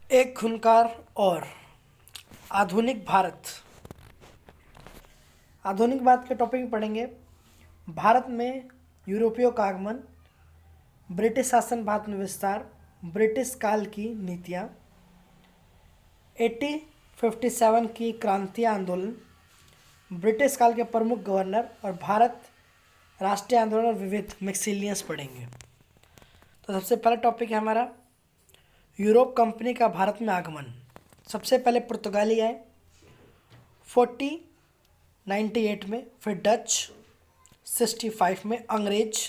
एक खूंखार और आधुनिक भारत। आधुनिक भारत के टॉपिक में पढ़ेंगे भारत में यूरोपियों का आगमन, ब्रिटिश शासन भारत में विस्तार, ब्रिटिश काल की नीतियाँ, 1857 की क्रांतीय आंदोलन, ब्रिटिश काल के प्रमुख गवर्नर और भारत राष्ट्रीय आंदोलन और विविध मिक्सिलियंस पढ़ेंगे। तो सबसे पहला टॉपिक है हमारा यूरोप कंपनी का भारत में आगमन। सबसे पहले पुर्तगाली आए 1498 में, फिर डच 65 में, अंग्रेज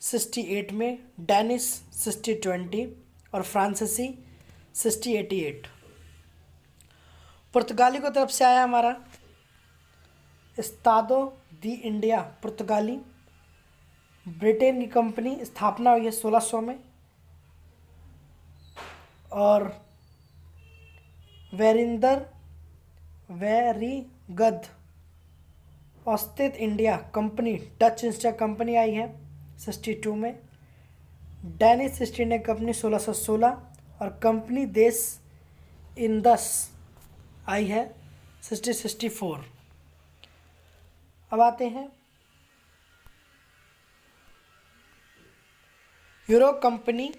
68 में, डैनिश 60-20 और फ्रांसीसी 60-88। पुर्तगाली को तरफ से आया हमारा एस्तादो दी इंडिया पुर्तगाली। ब्रिटेन की कंपनी स्थापना हुई है 1600 में और वेरिंदर वेरीगद औस्तित India company Dutch East India company आई है 62 में। डैनिश ईस्ट इंडिया कंपनी 1616 और कंपनी देश इंदस आई है 1664। अब आते हैं यूरोप कंपनी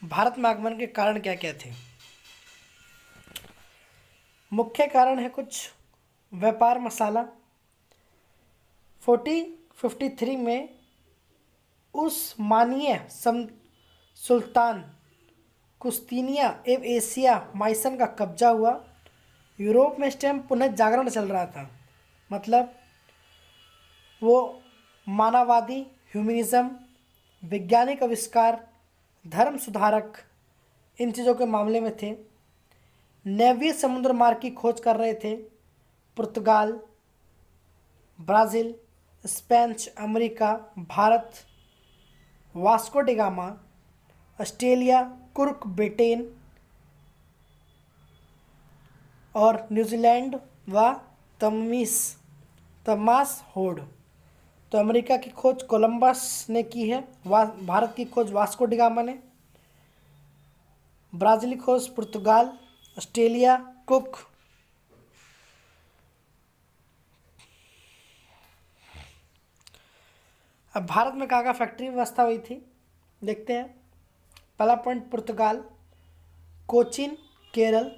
भारत में आगमन के कारण क्या क्या थे। मुख्य कारण है कुछ व्यापार मसाला। 1453 में उस्मानिया सुल्तान कुस्तिनिया एवं एशिया माइसन का कब्जा हुआ। यूरोप में इस टाइम पुनः जागरण चल रहा था, मतलब वो मानववादी, ह्यूमनिज्म, वैज्ञानिक आविष्कार, धर्म सुधारक, इन चीज़ों के मामले में थे। नेवी समुद्र मार्ग की खोज कर रहे थे। पुर्तगाल, Brazil, Spain, America, Bharat, Vasco da Gama, Australia, कुर्क ब्रिटेन और न्यूजीलैंड व तमास होड। तो अमेरिका की खोज कोलंबस ने की है, भारत की खोज वास्को डिगामा ने, ब्राज़ीली खोज पुर्तगाल, ऑस्ट्रेलिया कुक। अब भारत में कहाँ फैक्ट्री व्यवस्था हुई थी देखते हैं। पहला पॉइंट पुर्तगाल, कोचिन केरल,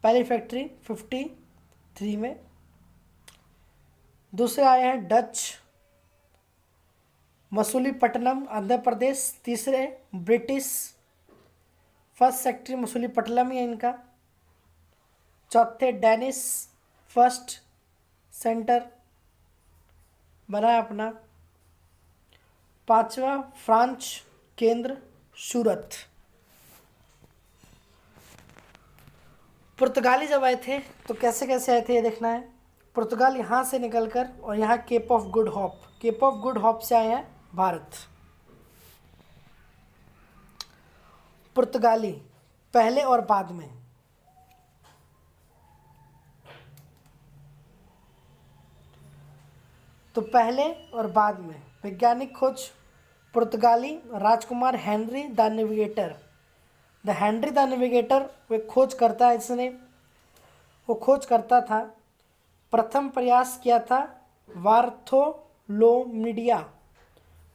पहली फैक्ट्री 53 में। दूसरे आए हैं डच, मसूलीपट्टनम आंध्र प्रदेश। तीसरे ब्रिटिश, फर्स्ट फैक्ट्री मसूलीपट्टनम ही है इनका। चौथे डैनिश, फर्स्ट सेंटर बना है अपना। पांचवा फ्रांच, केंद्र सूरत। पुर्तगाली जब आए थे तो कैसे कैसे आए थे ये देखना है। पुर्तगाल यहाँ से निकलकर और यहाँ केप ऑफ गुड होप से आए हैं भारत। पुर्तगाली पहले और बाद में। तो पहले और बाद में वैज्ञानिक खोज पुर्तगाली राजकुमार Henry the Navigator. Henry the Navigator वे खोज करता है, इसने वो खोज करता था। प्रथम प्रयास किया था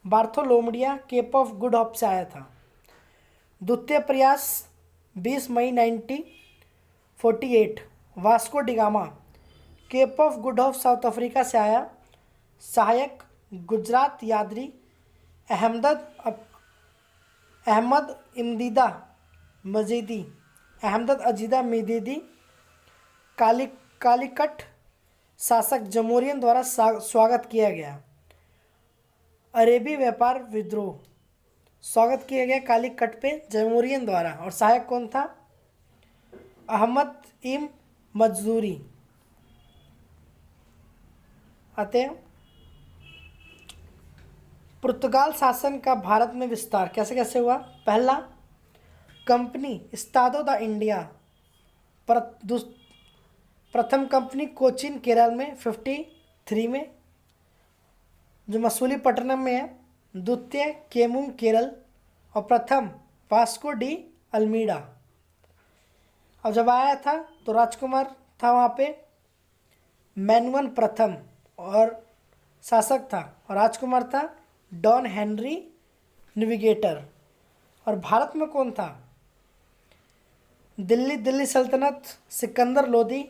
Bartholomew Dias cape of good hope से आया था। द्वितीय प्रयास 20 मई 1948 Vasco da Gama cape of good hope south Africa से आया। सहायक गुजरात यात्री अहमद अजीदा मजीदी कालीकट शासक जमोरियन द्वारा स्वागत किया गया। अरेबी व्यापार विद्रोह स्वागत किया गया कालीकट पे जमोरियन द्वारा, और सहायक कौन था? अहमद मजदूरी। आते हैं पुर्तगाल शासन का भारत में विस्तार कैसे कैसे हुआ। पहला कंपनी एस्तादो द इंडिया, प्रथम कंपनी कोचिन केरल में 53 में जो मसूलीपट्टनम में है। द्वितीय केमुंग केरल और प्रथम वास्को डी अल्मीडा अब जब आया था तो राजकुमार था वहाँ पे मैनुअल प्रथम और शासक था, और राजकुमार था डॉन हेनरी नेविगेटर। और भारत में कौन था? दिल्ली सल्तनत सिकंदर लोदी,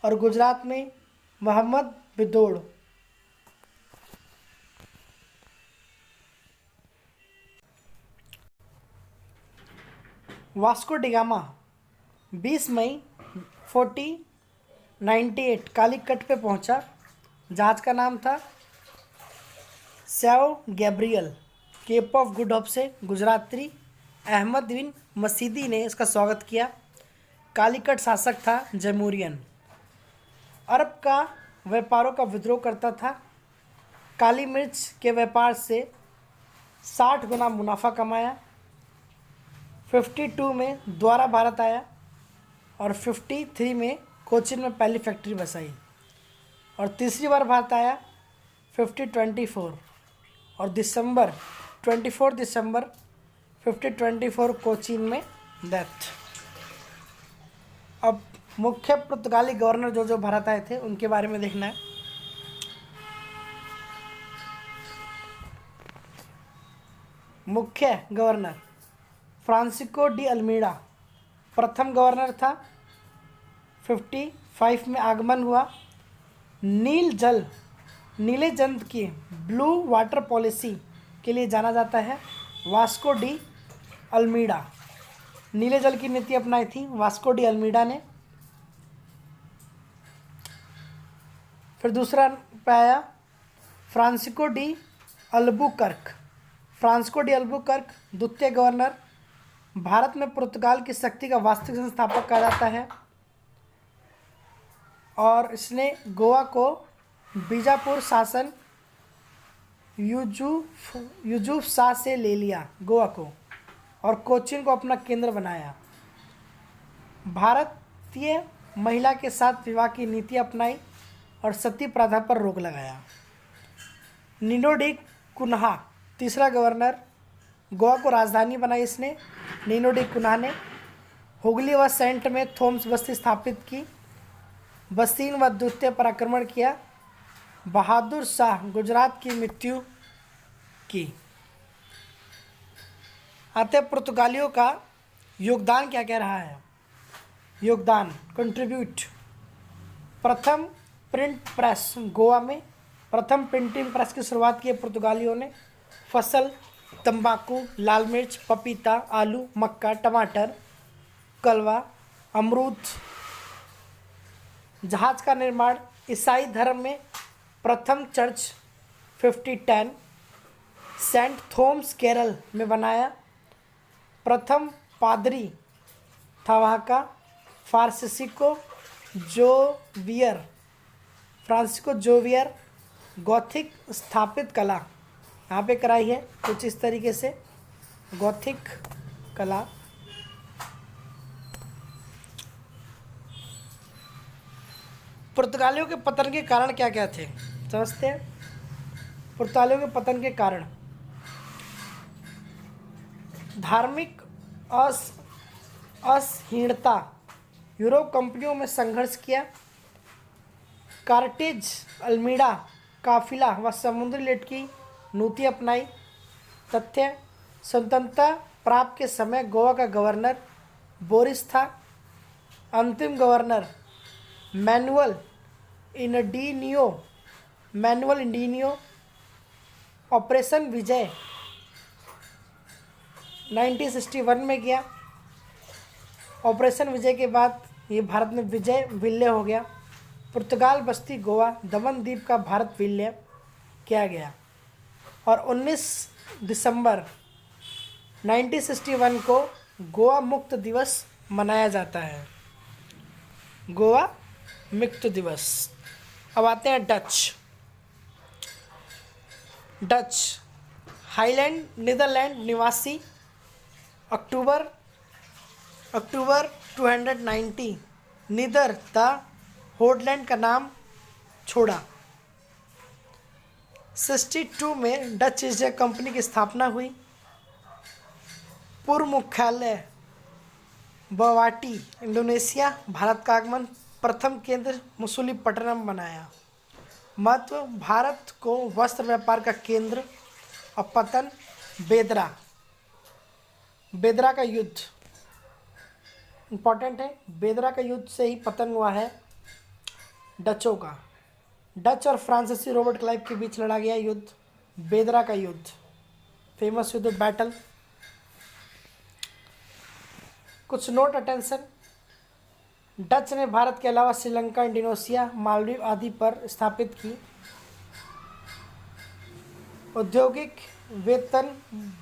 और गुजरात में मोहम्मद बिदोड़। वास्को डिगामा 20 मई 1498 कालीकट पे पहुंचा। जहाज का नाम था Sao Gabriel. Cape of good hope से गुजराती अहमद बिन मसीदी ने इसका स्वागत किया। कालीकट शासक था जैमूरियन। अरब का व्यापारों का विद्रोह करता था। काली मिर्च के व्यापार से 60 गुना मुनाफा कमाया। 52 में द्वारा भारत आया और 53 में कोचिन में पहली फैक्ट्री बसाई, और तीसरी बार भारत आया 5024 और 24 दिसंबर 5024 कोचीन में डेथ। अब मुख्य पुर्तगाली गवर्नर जो जो भारत आए थे उनके बारे में देखना है। मुख्य गवर्नर फ्रांसिस्को डी अल्मीडा प्रथम गवर्नर था। 55 में आगमन हुआ। नीले जल की ब्लू वाटर पॉलिसी के लिए जाना जाता है। वास्को डी अल्मीडा नीले जल की नीति अपनाई थी वास्को डी अल्मीडा ने। फिर दूसरा पे आया Francisco de Albuquerque. Francisco de Albuquerque द्वितीय गवर्नर। भारत में पुर्तगाल की शक्ति का वास्तविक संस्थापक कहा जाता है, और इसने गोवा को बीजापुर शासन यूजुफ शाह से ले लिया गोवा को, और कोचीन को अपना केंद्र बनाया। भारतीय महिला के साथ विवाह की नीति अपनाई और सती प्रथा पर रोक लगाया। नीनो डी कुन्हा तीसरा गवर्नर। गोवा को राजधानी बनाई इसने नीनो डी कुन्हा ने। हुगली व सेंट में थोम्स बस्ती स्थापित की। बसीन व द्वितीय पर आक्रमण किया। बहादुर शाह गुजरात की मृत्यु की। आते पुर्तगालियों का योगदान क्या क्या रहा है। योगदान कंट्रीब्यूट। प्रथम प्रिंट प्रेस गोवा में। प्रथम प्रिंटिंग प्रेस की शुरुआत की पुर्तगालियों ने। फसल, तंबाकू, लाल मिर्च, पपीता, आलू, मक्का, टमाटर, कलवा, अमरूद। जहाज का निर्माण। ईसाई धर्म में प्रथम चर्च 5010 सेंट थॉमस केरल में बनाया। प्रथम पादरी था वहाँ का फ्रांसिस्को जोवियर। गॉथिक स्थापित कला यहाँ पे कराई है कुछ इस तरीके से। गॉथिक कला। पुर्तगालियों के पतन के कारण क्या क्या थे समझते हैं। पुर्तगालियों के पतन के कारण धार्मिक असहीनता। यूरोप कंपनियों में संघर्ष किया। कार्टेज अल्मीडा काफिला व समुद्री लेट की नीति अपनाई। तथ्य स्वतंत्रता प्राप्त के समय गोवा का गवर्नर बोरिस था। अंतिम गवर्नर मैनुअल इंडिनियो। ऑपरेशन विजय 1961 में किया। ऑपरेशन विजय के बाद ये भारत में विजय विलय हो गया। पुर्तगाल बस्ती गोवा दमन द्वीप का भारत विलय किया गया, और 19 दिसंबर 1961 को गोवा मुक्त दिवस मनाया जाता है। गोवा मुक्त दिवस। अब आते हैं डच हाईलैंड नीदरलैंड निवासी। अक्टूबर 290 नीदर द होडलैंड का नाम छोड़ा। 62 में डच ईस्ट इंडिया कंपनी की स्थापना हुई। पूर्व मुख्यालय बवाटी इंडोनेशिया भारत का आगमन, प्रथम केंद्र मसूलीपट्टनम बनाया। महत्व, भारत को वस्त्र व्यापार का केंद्र। और पतन, बेदरा बेदरा का युद्ध इंपॉर्टेंट है। बेदरा का युद्ध से ही पतन हुआ है डचों का। डच और फ्रांसीसी रॉबर्ट क्लाइव के बीच लड़ा गया युद्ध, बेदरा का युद्ध, फेमस युद्ध, बैटल। कुछ नोट अटेंशन। डच ने भारत के अलावा श्रीलंका, इंडोनेशिया, मालदीव आदि पर स्थापित की। औद्योगिक वेतन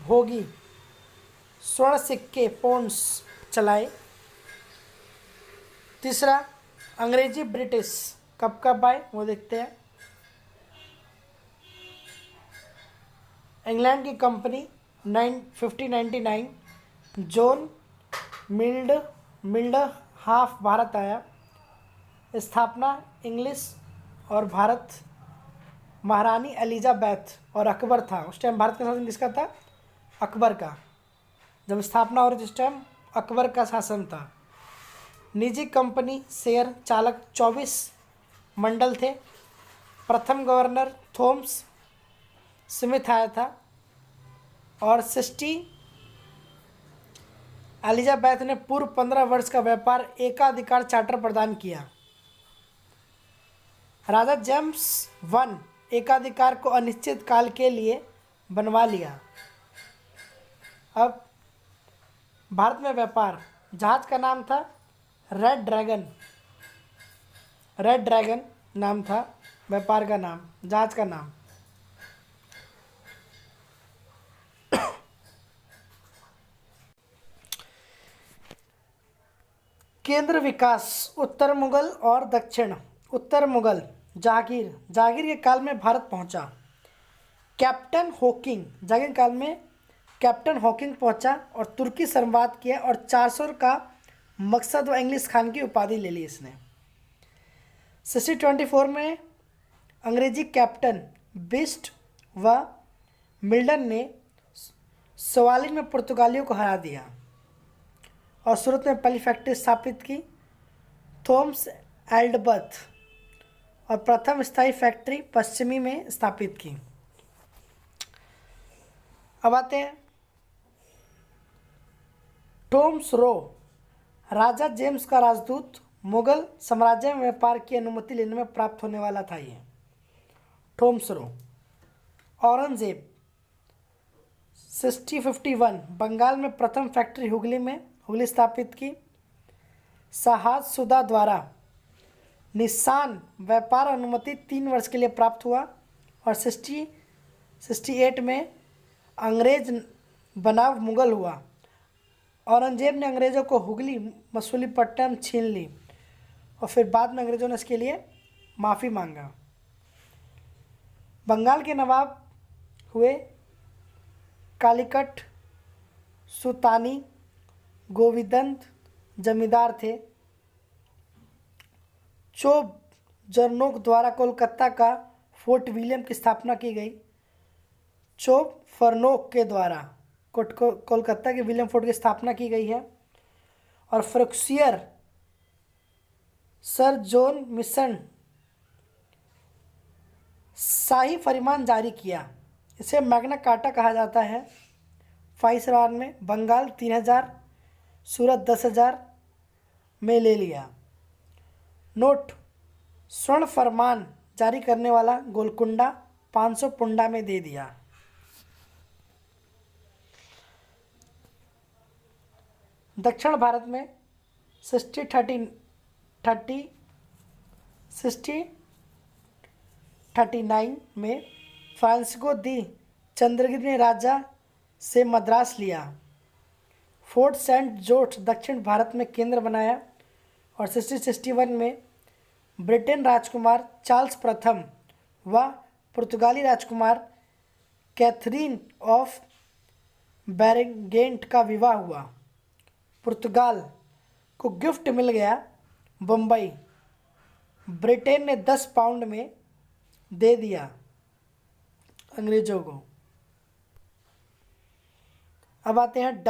भोगी स्वर्ण सिक्के पौंड्स चलाए। तीसरा, अंग्रेजी ब्रिटिश कब कब आए वो देखते हैं। इंग्लैंड की company 1599, John Mildenhall Bharat आया। स्थापना इंग्लिश और भारत, महारानी एलिजाबेथ और अकबर था। उस टाइम भारत का शासन किसका था? अकबर का। जब स्थापना हो रही थी उस टाइम अकबर का शासन था। निजी कंपनी शेयर चालक 24 मंडल थे। प्रथम गवर्नर थॉमस स्मिथ आया था। और सिस्टी एलिजाबेथ ने पूर्व 15 वर्ष का व्यापार एकाधिकार चार्टर प्रदान किया। राजा जेम्स वन एकाधिकार को अनिश्चित काल के लिए बनवा लिया। अब भारत में व्यापार, जहाज का नाम था रेड ड्रैगन नाम था व्यापार का नाम, जहाज का नाम। केंद्र विकास, उत्तर मुगल और दक्षिण। उत्तर मुगल, जहांगीर के काल में भारत पहुंचा। कैप्टन हॉकिंग, जहांगीर काल में कैप्टन हॉकिंग पहुंचा और तुर्की संवाद किया और 400 का मकसद व इंग्लिश खान की उपाधि ले ली इसने। 1624 में अंग्रेजी कैप्टन बिस्ट व मिल्टन ने सवालिन में पुर्तगालियों को हरा दिया और सूरत में पहली फैक्ट्री स्थापित की, थॉमस एल्डबर्थ, और प्रथम स्थायी फैक्ट्री पश्चिमी में स्थापित की। अब आते हैं टॉमस रो, राजा जेम्स का राजदूत, मुगल साम्राज्य में व्यापार की अनुमति लेने में प्राप्त होने वाला था ये टॉमस रो। औरंगजेब 1651 बंगाल में प्रथम फैक्ट्री हुगली स्थापित की। शहादशुदा द्वारा निशान व्यापार अनुमति 3 वर्ष के लिए प्राप्त हुआ और 68 में अंग्रेज बनाम मुगल हुआ। औरंगजेब ने अंग्रेज़ों को हुगली मसूलीपट्टनम छीन ली और फिर बाद में अंग्रेज़ों ने इसके लिए माफ़ी मांगा। बंगाल के नवाब हुए कालीकट सुल्तानी गोविंद जमींदार थे। चोब जरनोक द्वारा कोलकाता का फोर्ट विलियम की स्थापना की गई। चोब फरनोक के द्वारा कोलकाता के विलियम फोर्ट की स्थापना की गई है। और फ्रक्सियर सर जॉन मिशन शाही फरमान जारी किया। इसे मैग्ना कार्टा कहा जाता है। फाइसराय में बंगाल 3000, सूरत 10,000 में ले लिया। नोट, स्वर्ण फरमान जारी करने वाला गोलकुंडा 500 पुंडा में दे दिया। दक्षिण भारत में 1639 में फ्रांसिस्को दी चंद्रगिरी ने राजा से मद्रास लिया। फोर्ट सेंट जॉर्ज दक्षिण भारत में केंद्र बनाया और 1661 में ब्रिटेन राजकुमार चार्ल्स प्रथम व पुर्तगाली राजकुमार कैथरीन ऑफ बेरेंगेंट का विवाह हुआ। पुर्तगाल को गिफ्ट मिल गया बम्बई, ब्रिटेन ने 10 पाउंड में दे दिया अंग्रेजों को। अब आते हैं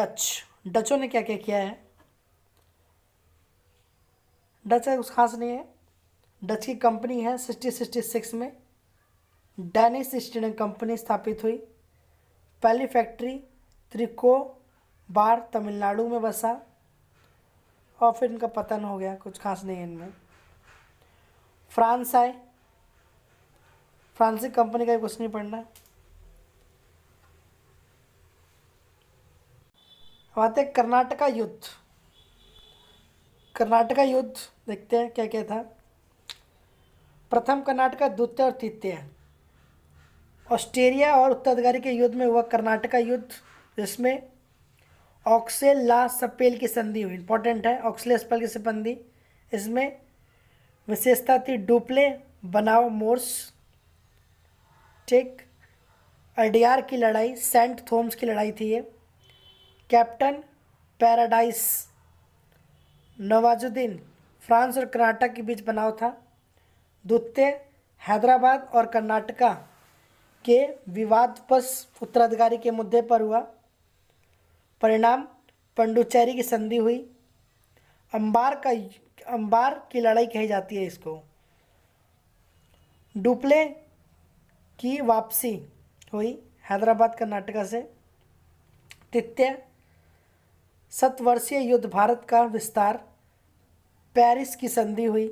डचों ने क्या क्या किया है। डच का कुछ खास नहीं है। डच की कंपनी है 1666 में डैनिश ईस्ट इंडिया कंपनी स्थापित हुई। पहली फैक्ट्री त्रिकोबार तमिलनाडु में बसा और फिर इनका पतन हो गया, कुछ खास नहीं है इनमें। फ्रांस आए, फ्रांसीसी कंपनी का कुछ नहीं पढ़ना। अब आते हैं कर्नाटका युद्ध। कर्नाटका युद्ध देखते हैं क्या क्या था। प्रथम कर्नाटका, द्वितीय और तृतीय। ऑस्ट्रेलिया और उत्तराधिकारी के युद्ध में हुआ कर्नाटका युद्ध, जिसमें ऑक्सेल ला सपेल की संधि हुई। इंपॉर्टेंट है, ऑक्सेल सपेल की संधि। इसमें विशेषता थी डुप्ले बनाम मोर्स, ठीक। अडियार की लड़ाई, सेंट थॉमस की लड़ाई थी ये। कैप्टन पैराडाइस नवाजुद्दीन, फ्रांस और कर्नाटक के बीच बनाव था। द्वितीय हैदराबाद और कर्नाटका के विवादपस उत्तराधिकारी के मुद्दे पर हुआ। परिणाम पंडुचेरी की संधि हुई। अंबार की लड़ाई कही जाती है इसको। डुप्ले की वापसी हुई हैदराबाद कर्नाटका से। तृतीय शतवर्षीय युद्ध, भारत का विस्तार, पेरिस की संधि हुई।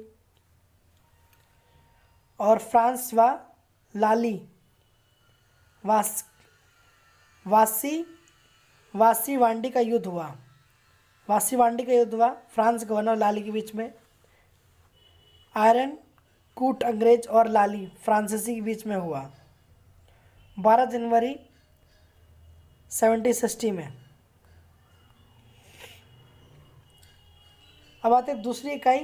और फ्रांस व लाली वासीवांडी का युद्ध हुआ। वासीवांडी का युद्ध हुआ फ्रांस गवर्नर लाली के बीच में। आयरन कूट अंग्रेज और लाली फ्रांसीसी के बीच में हुआ 12 जनवरी 1760 में। अब आते हैं दूसरी इकाई,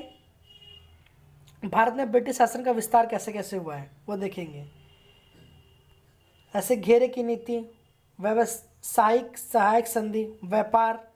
भारत में ब्रिटिश शासन का विस्तार कैसे कैसे हुआ है वो देखेंगे। ऐसे घेरे की नीति, व्यावसायिक सहायक संधि, व्यापार,